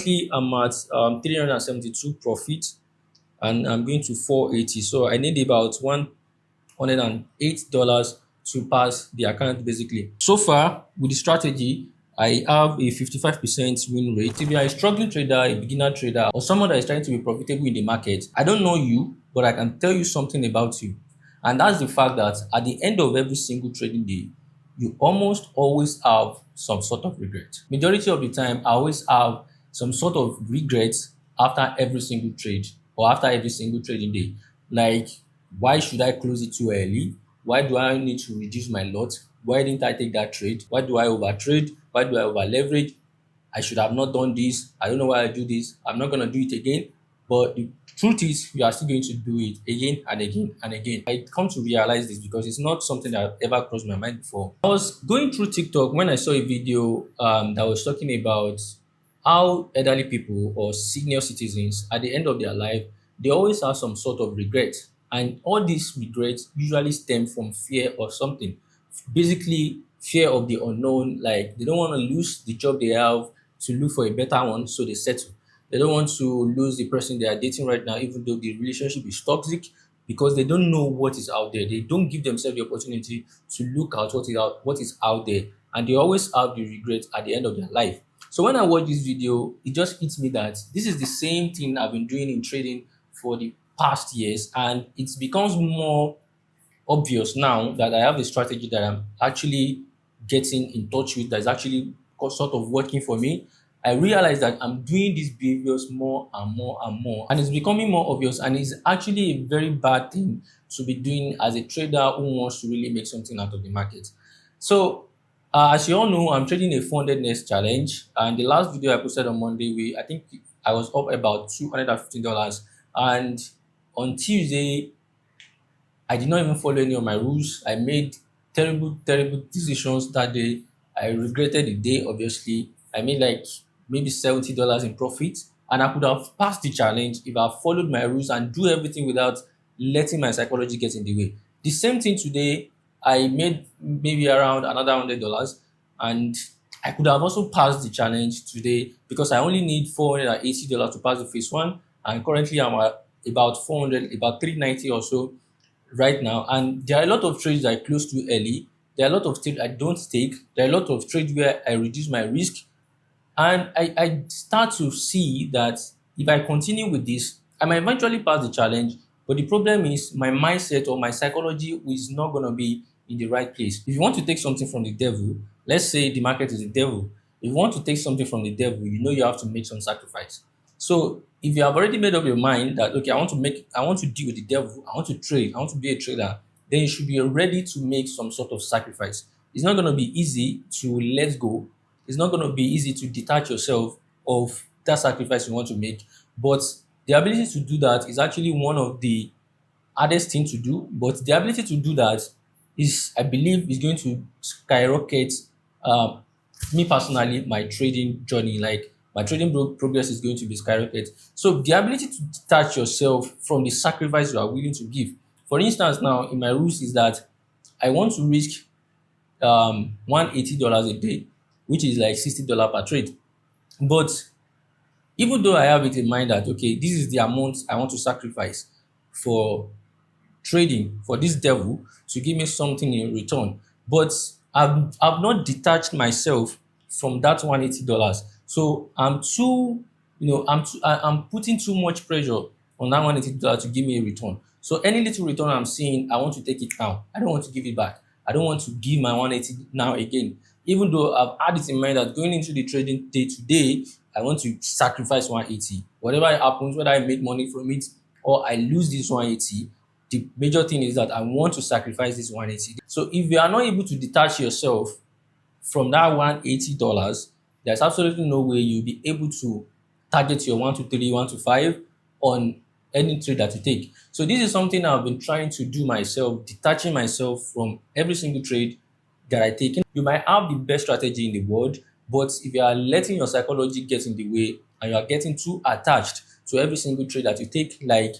currently I'm at 372 profit, and I'm going to 480. So I need about $108 to pass the account basically. So far with the strategy, I have a 55% win rate. If you are a struggling trader, a beginner trader, or someone that is trying to be profitable in the market, I don't know you, but I can tell you something about you. And that's the fact that at the end of every single trading day, you almost always have some sort of regret. Majority of the time, I always have some sort of regret after every single trade or after every single trading day. Like, why should I close it too early? Why do I need to reduce my lot? Why didn't I take that trade? Why do I over trade? Why do I over leverage? I should have not done this. I don't know why I do this. I'm not going to do it again. But the truth is, you are still going to do it again and again and again. I come to realize this because it's not something that ever crossed my mind before. I was going through TikTok when I saw a video that was talking about how elderly people or senior citizens at the end of their life, they always have some sort of regret. And all these regrets usually stem from fear or something. Basically, fear of the unknown, like they don't want to lose the job they have to look for a better one, so they settle. They don't want to lose the person they are dating right now, even though the relationship is toxic, because they don't know what is out there. They don't give themselves the opportunity to look at what is out there, and they always have the regret at the end of their life. So when I watch this video, it just hits me that this is the same thing I've been doing in trading for the past years, and it becomes more obvious now that I have a strategy that I'm actually getting in touch with, that's actually sort of working for me. I realize that I'm doing these behaviors more and more and more, and it's becoming more obvious. And it's actually a very bad thing to be doing as a trader who wants to really make something out of the market. So, as you all know, I'm trading a 400 next challenge, and the last video I posted on Monday, I think I was up about $250, and on Tuesday I did not even follow any of my rules. I made terrible, terrible decisions that day. I regretted the day, obviously. I made like maybe $70 in profit. And I could have passed the challenge if I followed my rules and do everything without letting my psychology get in the way. The same thing today, I made maybe around another $100, and I could have also passed the challenge today because I only need $480 to pass the phase one. And currently I'm at about 400, about 390 or so right now. And there are a lot of trades that I close too early. There are a lot of trades I don't take. There are a lot of trades where I reduce my risk. And I start to see that if I continue with this, I might eventually pass the challenge. But the problem is my mindset or my psychology is not going to be in the right place. If you want to take something from the devil, let's say the market is the devil. If you want to take something from the devil, you know you have to make some sacrifice. So if you have already made up your mind that okay, I want to deal with the devil, I want to trade, I want to be a trader, then you should be ready to make some sort of sacrifice. It's not going to be easy to let go. It's not going to be easy to detach yourself of that sacrifice you want to make. But the ability to do that is actually one of the hardest thing to do. But the ability to do that is, I believe, is going to skyrocket um, me personally, my trading journey. Like my trading progress is going to be skyrocket. So the ability to detach yourself from the sacrifice you are willing to give. For instance, now in my rules is that I want to risk $180 a day, which is like $60 per trade. But even though I have it in mind that okay, this is the amount I want to sacrifice for trading for this devil to give me something in return. But I've not detached myself from that $180. So I'm putting too much pressure on that $180 to give me a return. So any little return I'm seeing, I want to take it now. I don't want to give it back. I don't want to give my 180 now again. Even though I've had it in mind that going into the trading day today, I want to sacrifice 180. Whatever happens, whether I make money from it or I lose this 180, the major thing is that I want to sacrifice this 180. So if you are not able to detach yourself from that $180, there's absolutely no way you'll be able to target your 123, 125 on any trade that you take. So this is something I've been trying to do myself, detaching myself from every single trade that I take. You might have the best strategy in the world, but if you are letting your psychology get in the way and you are getting too attached to every single trade that you take, like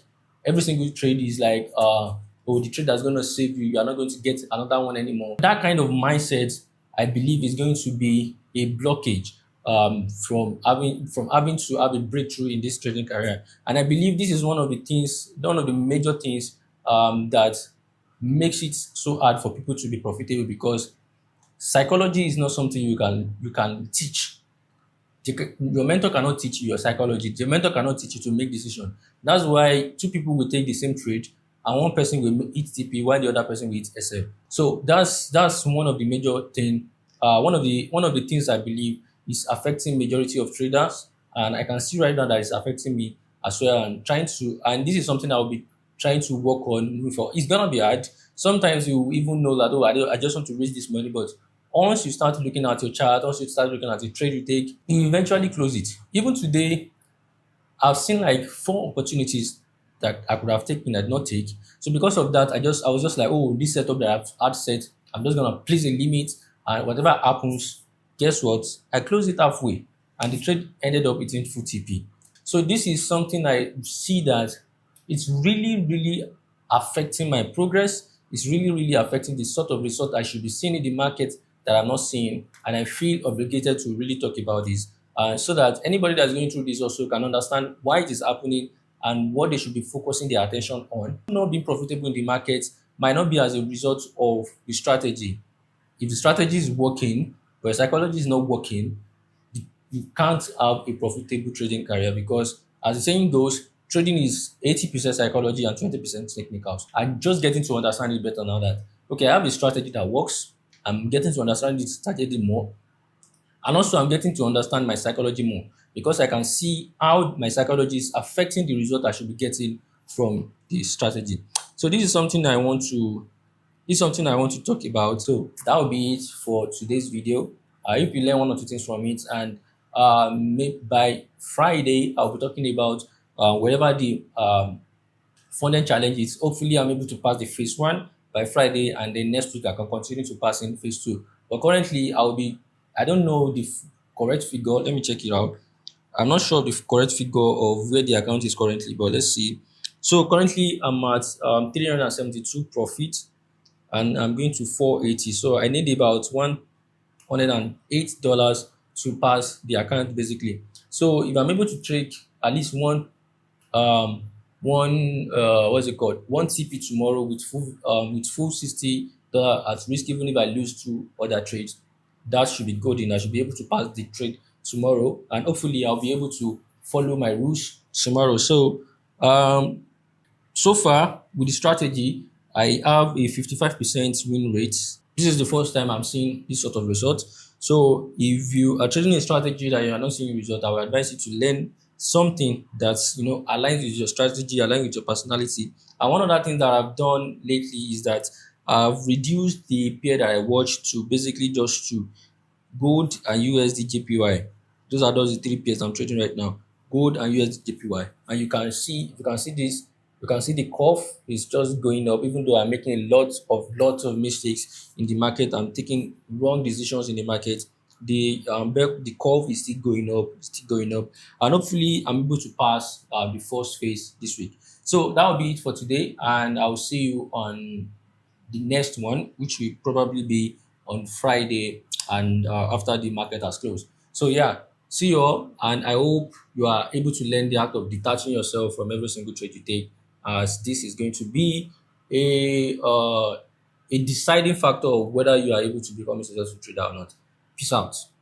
every single trade is like, oh, the trade that's going to save you, you are not going to get another one anymore. That kind of mindset, I believe, is going to be a blockage from having to have a breakthrough in this trading career. And I believe this is one of the major things that makes it so hard for people to be profitable, because psychology is not something you can teach. Your mentor cannot teach you your psychology. Your mentor cannot teach you to make decision. That's why two people will take the same trade, and one person will eat TP while the other person will eat SL. So that's one of the major thing. One of the things I believe is affecting majority of traders, and I can see right now that it's affecting me as well. And this is something I'll be trying to work on moving forward. It's gonna be hard. Sometimes you even know that, oh, I just want to raise this money, but once you start looking at your chart, once you start looking at the trade you take, you eventually close it. Even today, I've seen like four opportunities that I could have taken, I did not take. So because of that, I was just like, oh, this setup that I've had set, I'm just gonna place a limit, and whatever happens, guess what? I closed it halfway, and the trade ended up hitting full TP. So this is something I see that it's really, really affecting my progress. It's really, really affecting the sort of result I should be seeing in the market that I'm not seeing. And I feel obligated to really talk about this, so that anybody that's going through this also can understand why it is happening and what they should be focusing their attention on. Not being profitable in the market might not be as a result of the strategy. If the strategy is working, but your psychology is not working, you can't have a profitable trading career, because as the saying goes, trading is 80% psychology and 20% technicals. I'm just getting to understand it better now that, okay, I have a strategy that works. I'm getting to understand this strategy more. And also, I'm getting to understand my psychology more, because I can see how my psychology is affecting the result I should be getting from the strategy. So this is something I want to talk about. So that will be it for today's video. I hope you learn one or two things from it, and maybe by Friday I'll be talking about whatever the funding challenge is. Hopefully, I'm able to pass the phase one by Friday, and then next week I can continue to pass in phase two. But currently, I don't know the correct figure. Let me check it out. I'm not sure the correct figure of where the account is currently, but let's see. So currently, I'm at 372 profit, and I'm going to 480. So I need about $108 to pass the account basically. So if I'm able to trade at least um what's it called, one TP tomorrow with full $60 at risk, even if I lose two other trades, that should be good, and I should be able to pass the trade tomorrow, and hopefully I'll be able to follow my rules tomorrow. So far with the strategy, I have a 55% win rate. This is the first time I'm seeing this sort of result. So if you are trading a strategy that you are not seeing result, I would advise you to learn something that's aligns with your strategy, aligns with your personality. And one other thing that I've done lately is that I've reduced the pair that I watch to basically just to gold and USD JPY. Those are those the three pairs I'm trading right now. Gold and USD JPY. And you can see the curve is just going up, even though I'm making a lot of mistakes in the market. I'm taking wrong decisions in the market. The curve is still going up, and hopefully I'm able to pass the first phase this week. So that will be it for today, and I'll see you on the next one, which will probably be on Friday, and after the market has closed. So yeah, see you all, and I hope you are able to learn the act of detaching yourself from every single trade you take, as this is going to be a deciding factor of whether you are able to become a successful trader or not. Peace out.